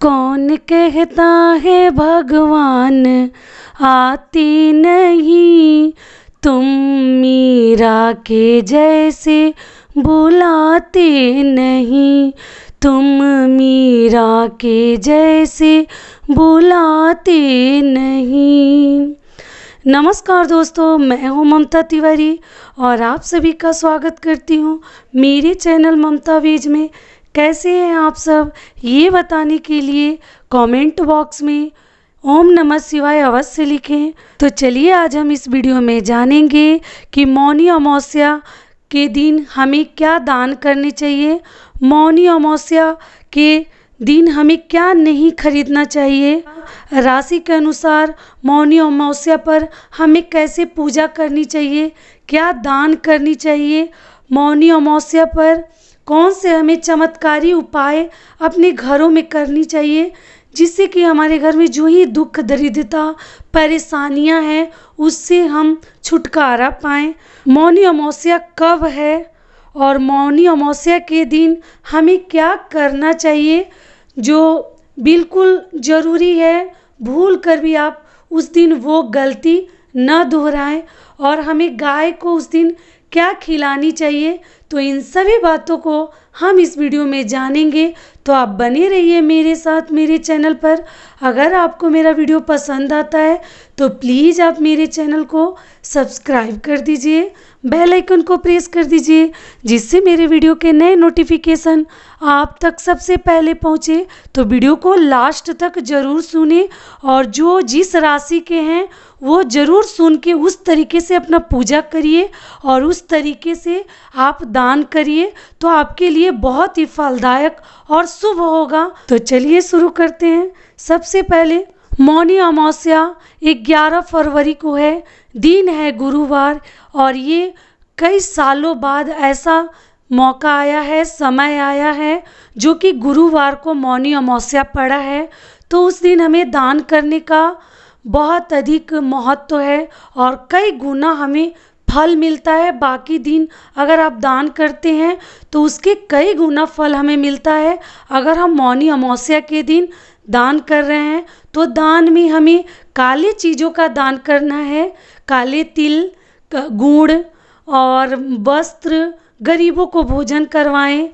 कौन कहता है भगवान आते नहीं, तुम मीरा के जैसे बुलाते नहीं, तुम मीरा के जैसे बुलाते नहीं। नमस्कार दोस्तों, मैं हूं ममता तिवारी और आप सभी का स्वागत करती हूं मेरे चैनल ममता वेज में। कैसे हैं आप सब, ये बताने के लिए कमेंट बॉक्स में ओम नमः शिवाय अवश्य लिखें। तो चलिए आज हम इस वीडियो में जानेंगे कि मौनी अमावस्या के दिन हमें क्या दान करनी चाहिए, मौनी अमावस्या के दिन हमें क्या नहीं खरीदना चाहिए, राशि के अनुसार मौनी अमावस्या पर हमें कैसे पूजा करनी चाहिए, क्या दान करनी चाहिए, मौनी अमावस्या पर कौन से हमें चमत्कारी उपाय अपने घरों में करनी चाहिए जिससे कि हमारे घर में जो ही दुख दरिद्रता परेशानियां हैं उससे हम छुटकारा पाएं। मौनी अमावस्या कब है और मौनी अमावस्या के दिन हमें क्या करना चाहिए जो बिल्कुल ज़रूरी है, भूल कर भी आप उस दिन वो गलती न दोहराएं, और हमें गाय को उस दिन क्या खिलानी चाहिए। तो इन सभी बातों को हम इस वीडियो में जानेंगे, तो आप बने रहिए मेरे साथ मेरे चैनल पर। अगर आपको मेरा वीडियो पसंद आता है तो प्लीज़ आप मेरे चैनल को सब्सक्राइब कर दीजिए, बेल आइकन को प्रेस कर दीजिए जिससे मेरे वीडियो के नए नोटिफिकेशन आप तक सबसे पहले पहुंचे। तो वीडियो को लास्ट तक ज़रूर सुने और जो जिस राशि के हैं वो ज़रूर सुन के उस तरीके से अपना पूजा करिए और उस तरीके से आप दान करिए, तो आपके लिए बहुत ही फलदायक और शुभ होगा। तो चलिए शुरू करते हैं। सबसे पहले मौनी अमावस्या 11 फरवरी को है, दिन है गुरुवार, और ये कई सालों बाद ऐसा मौका आया है, समय आया है जो कि गुरुवार को मौनी अमावस्या पड़ा है। तो उस दिन हमें दान करने का बहुत अधिक महत्व है और कई गुना हमें फल मिलता है। बाकी दिन अगर आप दान करते हैं तो उसके कई गुना फल हमें मिलता है। अगर हम मौनी अमावस्या के दिन दान कर रहे हैं तो दान में हमें काली चीज़ों का दान करना है, काले तिल, गुड़ और वस्त्र, गरीबों को भोजन करवाएं,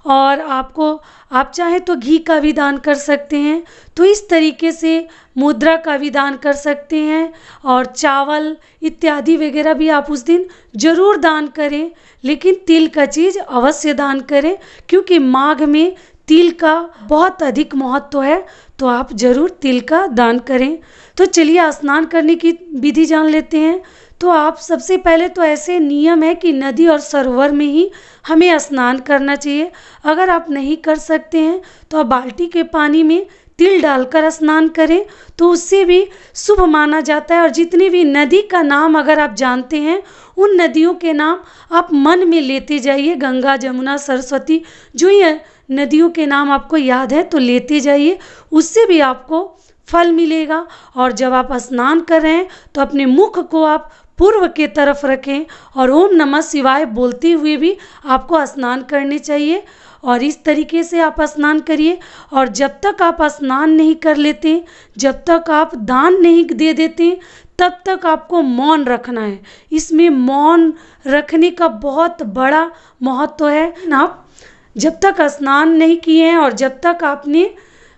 और आप चाहें तो घी का भी दान कर सकते हैं। तो इस तरीके से मुद्रा का भी दान कर सकते हैं और चावल इत्यादि वगैरह भी आप उस दिन ज़रूर दान करें, लेकिन तिल का चीज़ अवश्य दान करें क्योंकि माघ में तिल का बहुत अधिक महत्व है। तो आप ज़रूर तिल का दान करें। तो चलिए स्नान करने की विधि जान लेते हैं। तो आप सबसे पहले तो ऐसे नियम है कि नदी और सरोवर में ही हमें स्नान करना चाहिए। अगर आप नहीं कर सकते हैं तो आप बाल्टी के पानी में तिल डालकर स्नान करें, तो उससे भी शुभ माना जाता है। और जितनी भी नदी का नाम अगर आप जानते हैं उन नदियों के नाम आप मन में लेते जाइए, गंगा, जमुना, सरस्वती, जो ये नदियों के नाम आपको याद है तो लेते जाइए, उससे भी आपको फल मिलेगा। और जब आप स्नान कर रहे हैं तो अपने मुख को आप पूर्व के तरफ रखें और ओम नमः शिवाय बोलते हुए भी आपको स्नान करने चाहिए। और इस तरीके से आप स्नान करिए। और जब तक आप स्नान नहीं कर लेते, जब तक आप दान नहीं दे देते, तब तक आपको मौन रखना है। इसमें मौन रखने का बहुत बड़ा महत्व है। आप जब तक स्नान नहीं किए हैं और जब तक आपने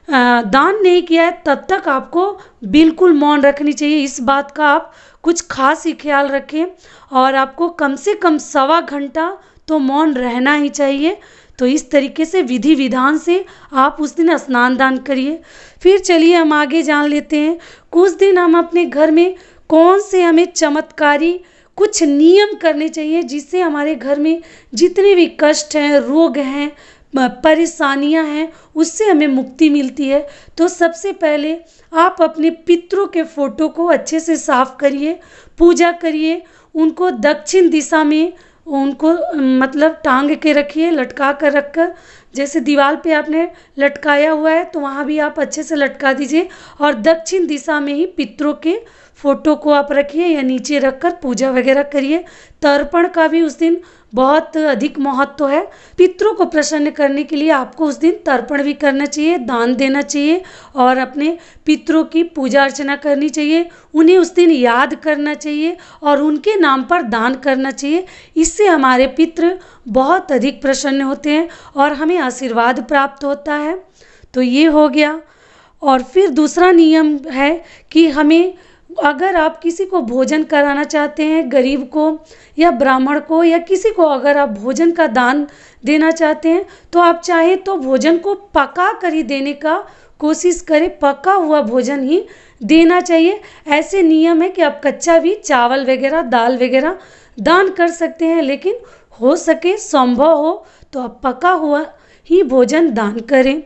दान नहीं किया है तब तक आपको बिल्कुल मौन रखनी चाहिए। इस बात का आप कुछ खास ही ख्याल रखें और आपको कम से कम 1.25 घंटा तो मौन रहना ही चाहिए। तो इस तरीके से विधि विधान से आप उस दिन स्नान दान करिए। फिर चलिए हम आगे जान लेते हैं कुछ दिन हम अपने घर में कौन से हमें चमत्कारी कुछ नियम करने चाहिए जिससे हमारे घर में जितने भी कष्ट हैं, रोग हैं, परेशानियां हैं, उससे हमें मुक्ति मिलती है। तो सबसे पहले आप अपने पितरों के फोटो को अच्छे से साफ करिए, पूजा करिए, उनको दक्षिण दिशा में उनको मतलब टांग के रखिए, लटका कर रखकर, जैसे दीवार पे आपने लटकाया हुआ है तो वहाँ भी आप अच्छे से लटका दीजिए और दक्षिण दिशा में ही पितरों के फोटो को आप रखिए या नीचे रखकर पूजा वगैरह करिए। तर्पण का भी उस दिन बहुत अधिक महत्व है। पितरों को प्रसन्न करने के लिए आपको उस दिन तर्पण भी करना चाहिए, दान देना चाहिए और अपने पितरों की पूजा अर्चना करनी चाहिए। उन्हें उस दिन याद करना चाहिए और उनके नाम पर दान करना चाहिए। इससे हमारे पितृ बहुत अधिक प्रसन्न होते हैं और हमें आशीर्वाद प्राप्त होता है। तो ये हो गया। और फिर दूसरा नियम है कि हमें, अगर आप किसी को भोजन कराना चाहते हैं, गरीब को या ब्राह्मण को या किसी को अगर आप भोजन का दान देना चाहते हैं, तो आप चाहे तो भोजन को पका कर ही देने का कोशिश करें। पका हुआ भोजन ही देना चाहिए। ऐसे नियम है कि आप कच्चा भी चावल वगैरह, दाल वगैरह दान कर सकते हैं, लेकिन हो सके, संभव हो तो आप पका हुआ ही भोजन दान करें।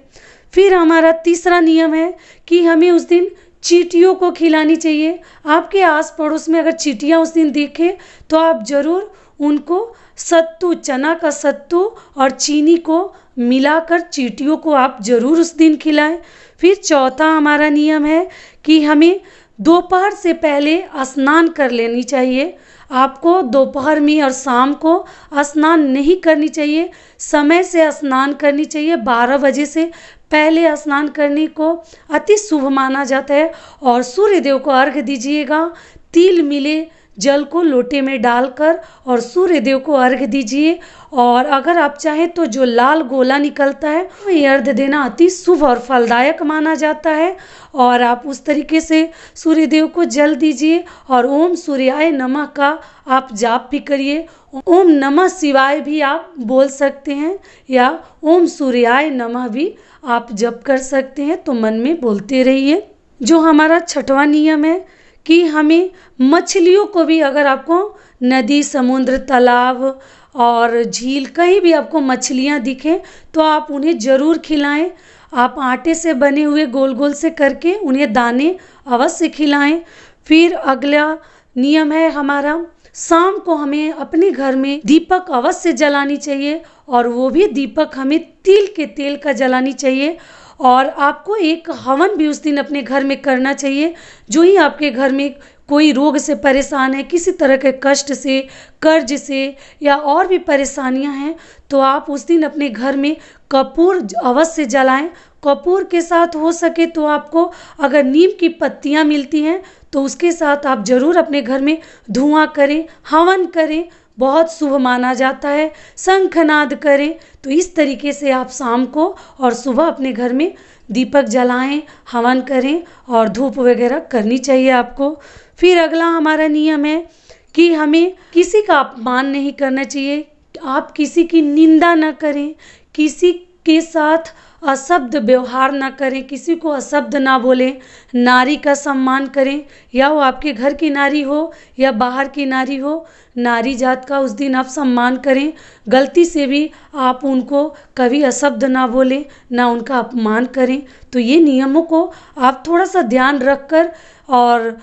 फिर हमारा तीसरा नियम है कि हमें उस दिन चींटियों को खिलानी चाहिए। आपके आस पड़ोस में अगर चींटियाँ उस दिन दिखे तो आप ज़रूर उनको सत्तू, चना का सत्तू और चीनी को मिलाकर चींटियों को आप ज़रूर उस दिन खिलाएं। फिर चौथा हमारा नियम है कि हमें दोपहर से पहले स्नान कर लेनी चाहिए। आपको दोपहर में और शाम को स्नान नहीं करनी चाहिए, समय से स्नान करनी चाहिए। 12 बजे से पहले स्नान करने को अति शुभ माना जाता है। और सूर्य देव को अर्घ्य दीजिएगा, तिल मिले जल को लोटे में डालकर और सूर्य देव को अर्घ्य दीजिए। और अगर आप चाहें तो जो लाल गोला निकलता है वही अर्घ्य देना अति शुभ और फलदायक माना जाता है। और आप उस तरीके से सूर्य देव को जल दीजिए और ओम सूर्याय नमः का आप जाप भी करिए। ओम नमः शिवाय भी आप बोल सकते हैं या ओम सूर्याय नमः भी आप जप कर सकते हैं, तो मन में बोलते रहिए। जो हमारा छठवां नियम है कि हमें मछलियों को भी, अगर आपको नदी, समुद्र, तालाब और झील कहीं भी आपको मछलियां दिखें तो आप उन्हें ज़रूर खिलाएं। आप आटे से बने हुए गोल गोल से करके उन्हें दाने अवश्य खिलाएं। फिर अगला नियम है हमारा, शाम को हमें अपने घर में दीपक अवश्य जलानी चाहिए और वो भी दीपक हमें तिल के तेल का जलानी चाहिए। और आपको एक हवन भी उस दिन अपने घर में करना चाहिए। जो ही आपके घर में कोई रोग से परेशान है, किसी तरह के कष्ट से, कर्ज से या और भी परेशानियां हैं, तो आप उस दिन अपने घर में कपूर अवश्य जलाएं। कपूर के साथ हो सके तो आपको अगर नीम की पत्तियां मिलती हैं तो उसके साथ आप ज़रूर अपने घर में धुआं करें, हवन करें, बहुत शुभ माना जाता है। शंखनाद करें। तो इस तरीके से आप शाम को और सुबह अपने घर में दीपक जलाएं, हवन करें और धूप वगैरह करनी चाहिए आपको। फिर अगला हमारा नियम है कि हमें किसी का अपमान नहीं करना चाहिए। आप किसी की निंदा न करें, किसी के साथ अशब्द व्यवहार ना करें, किसी को अशब्द ना बोलें, नारी का सम्मान करें, या वो आपके घर की नारी हो या बाहर की नारी हो, नारी जात का उस दिन आप सम्मान करें। गलती से भी आप उनको कभी अशब्द ना बोलें, ना उनका अपमान करें। तो ये नियमों को आप थोड़ा सा ध्यान रखकर और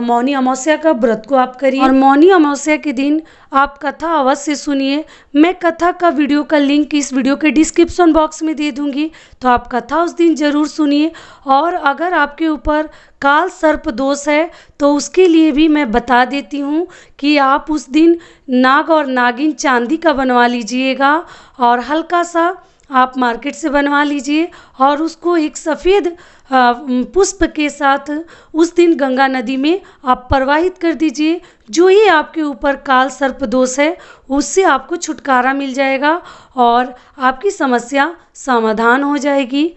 मौनी अमावस्या का व्रत को आप करिए। और मौनी अमावस्या के दिन आप कथा अवश्य सुनिए। मैं कथा का वीडियो का लिंक इस वीडियो के डिस्क्रिप्शन बॉक्स में दे दूंगी, तो आप कथा उस दिन ज़रूर सुनिए। और अगर आपके ऊपर काल सर्प दोष है तो उसके लिए भी मैं बता देती हूँ कि आप उस दिन नाग और नागिन चांदी का बनवा लीजिएगा और हल्का सा आप मार्केट से बनवा लीजिए और उसको एक सफ़ेद पुष्प के साथ उस दिन गंगा नदी में आप प्रवाहित कर दीजिए। जो ही आपके ऊपर काल सर्प दोष है उससे आपको छुटकारा मिल जाएगा और आपकी समस्या समाधान हो जाएगी।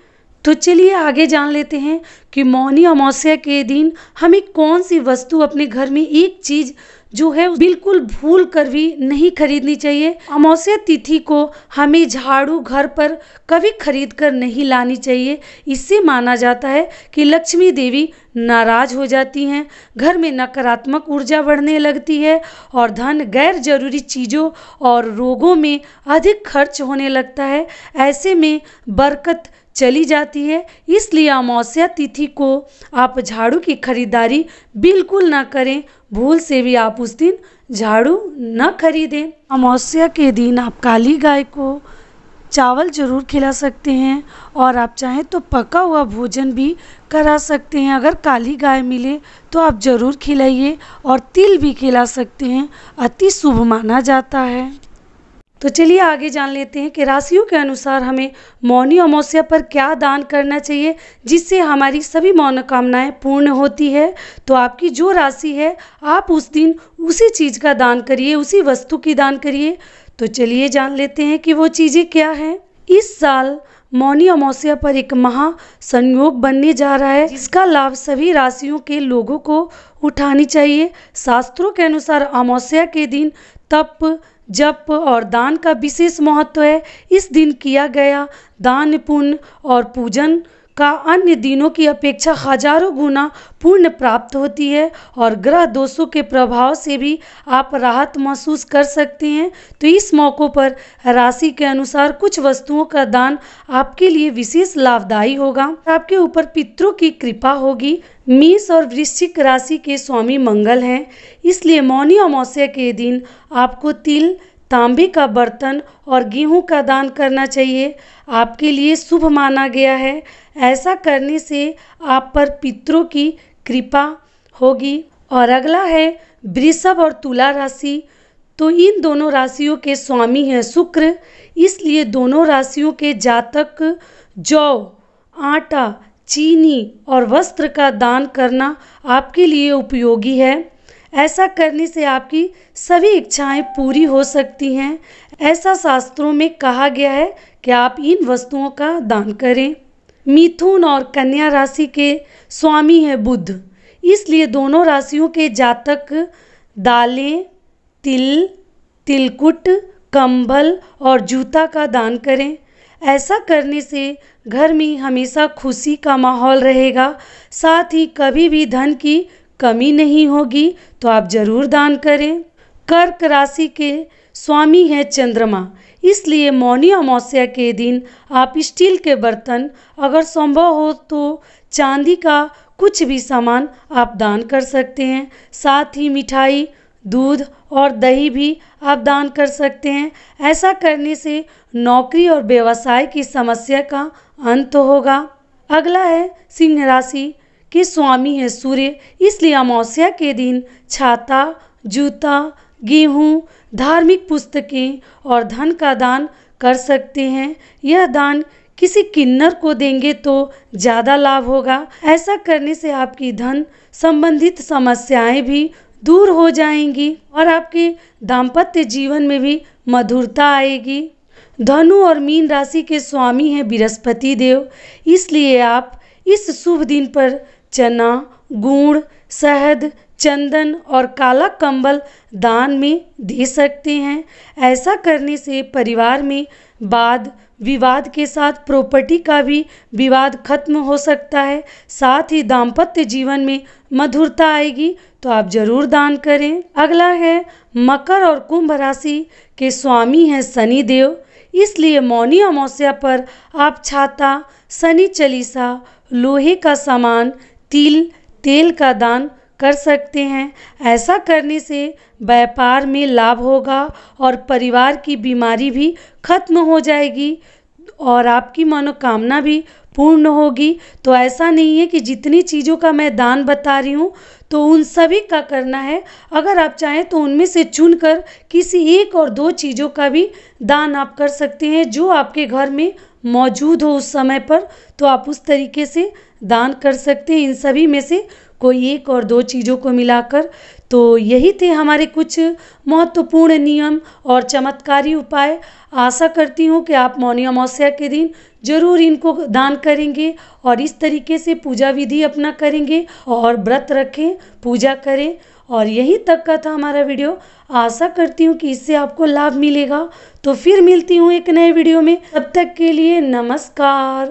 तो चलिए आगे जान लेते हैं कि मौनी अमावस्या के दिन हमें कौन सी वस्तु अपने घर में, एक चीज़ जो है बिल्कुल भूल कर भी नहीं खरीदनी चाहिए। अमावस्या तिथि को हमें झाड़ू घर पर कभी खरीद कर नहीं लानी चाहिए। इससे माना जाता है कि लक्ष्मी देवी नाराज हो जाती हैं, घर में नकारात्मक ऊर्जा बढ़ने लगती है और धन गैर जरूरी चीज़ों और रोगों में अधिक खर्च होने लगता है। ऐसे में बरकत चली जाती है। इसलिए अमावस्या तिथि को आप झाड़ू की खरीदारी बिल्कुल ना करें। भूल से भी आप उस दिन झाड़ू न खरीदें। अमावस्या के दिन आप काली गाय को चावल ज़रूर खिला सकते हैं और आप चाहें तो पका हुआ भोजन भी करा सकते हैं। अगर काली गाय मिले तो आप ज़रूर खिलाइए और तिल भी खिला सकते हैं, अति शुभ माना जाता है। तो चलिए आगे जान लेते हैं कि राशियों के अनुसार हमें मौनी अमावस्या पर क्या दान करना चाहिए जिससे हमारी सभी मनोकामनाएं पूर्ण होती है। तो आपकी जो राशि है आप उस दिन उसी चीज़ का दान करिए, उसी वस्तु की दान करिए। तो चलिए जान लेते हैं कि वो चीज़ें क्या हैं। इस साल मौनी अमावस्या पर एक महा संयोग बनने जा रहा है जिसका लाभ सभी राशियों के लोगों को उठानी चाहिए। शास्त्रों के अनुसार अमावस्या के दिन तप, जप और दान का विशेष महत्व है। इस दिन किया गया दान, पुण्य और पूजन का अन्य दिनों की अपेक्षा हजारों गुना पुण्य प्राप्त होती है और ग्रह दोषों के प्रभाव से भी आप राहत महसूस कर सकते हैं। तो इस मौके पर राशि के अनुसार कुछ वस्तुओं का दान आपके लिए विशेष लाभदायी होगा। आपके ऊपर पितरों की कृपा होगी। मेष और वृश्चिक राशि के स्वामी मंगल हैं, इसलिए मौनी अमावस्या के दिन आपको तिल, तांबे का बर्तन और गेहूं का दान करना चाहिए। आपके लिए शुभ माना गया है। ऐसा करने से आप पर पितरों की कृपा होगी। और अगला है वृषभ और तुला राशि। तो इन दोनों राशियों के स्वामी हैं शुक्र, इसलिए दोनों राशियों के जातक जौ, आटा, चीनी और वस्त्र का दान करना आपके लिए उपयोगी है। ऐसा करने से आपकी सभी इच्छाएं पूरी हो सकती हैं। ऐसा शास्त्रों में कहा गया है कि आप इन वस्तुओं का दान करें। मिथुन और कन्या राशि के स्वामी है बुध, इसलिए दोनों राशियों के जातक दालें, तिल, तिलकुट, कंबल और जूता का दान करें। ऐसा करने से घर में हमेशा खुशी का माहौल रहेगा, साथ ही कभी भी धन की कमी नहीं होगी। तो आप जरूर दान करें। कर्क राशि के स्वामी हैं चंद्रमा, इसलिए मौनी अमावस्या के दिन आप स्टील के बर्तन, अगर संभव हो तो चांदी का कुछ भी सामान आप दान कर सकते हैं। साथ ही मिठाई, दूध और दही भी आप दान कर सकते हैं। ऐसा करने से नौकरी और व्यवसाय की समस्या का अंत होगा। अगला है सिंह राशि के स्वामी है सूर्य, इसलिए अमावस्या के दिन छाता, जूता, गेहूं, धार्मिक पुस्तकें और धन का दान कर सकते हैं। यह दान किसी किन्नर को देंगे तो ज़्यादा लाभ होगा। ऐसा करने से आपकी धन संबंधित समस्याएं भी दूर हो जाएंगी और आपके दाम्पत्य जीवन में भी मधुरता आएगी। धनु और मीन राशि के स्वामी हैं बृहस्पति देव, इसलिए आप इस शुभ दिन पर चना, गुड़, शहद, चंदन और काला कंबल दान में दे सकते हैं। ऐसा करने से परिवार में वाद विवाद के साथ प्रॉपर्टी का भी विवाद खत्म हो सकता है। साथ ही दाम्पत्य जीवन में मधुरता आएगी। तो आप जरूर दान करें। अगला है मकर और कुंभ राशि के स्वामी हैं शनि देव, इसलिए मौनी अमावस्या पर आप छाता, शनि चालीसा, लोहे का सामान, तिल, तेल का दान कर सकते हैं। ऐसा करने से व्यापार में लाभ होगा और परिवार की बीमारी भी खत्म हो जाएगी और आपकी मनोकामना भी पूर्ण होगी। तो ऐसा नहीं है कि जितनी चीज़ों का मैं दान बता रही हूँ तो उन सभी का करना है। अगर आप चाहें तो उनमें से चुनकर किसी एक और दो चीज़ों का भी दान आप कर सकते हैं जो आपके घर में मौजूद हो उस समय पर, तो आप उस तरीके से दान कर सकते हैं। इन सभी में से कोई एक और दो चीज़ों को मिलाकर। तो यही थे हमारे कुछ महत्वपूर्ण नियम और चमत्कारी उपाय। आशा करती हूँ कि आप मौनी अमावस्या के दिन जरूर इनको दान करेंगे और इस तरीके से पूजा विधि अपना करेंगे और व्रत रखें, पूजा करें। और यहीं तक का था हमारा वीडियो। आशा करती हूँ कि इससे आपको लाभ मिलेगा। तो फिर मिलती हूँ एक नए वीडियो में। तब तक के लिए नमस्कार।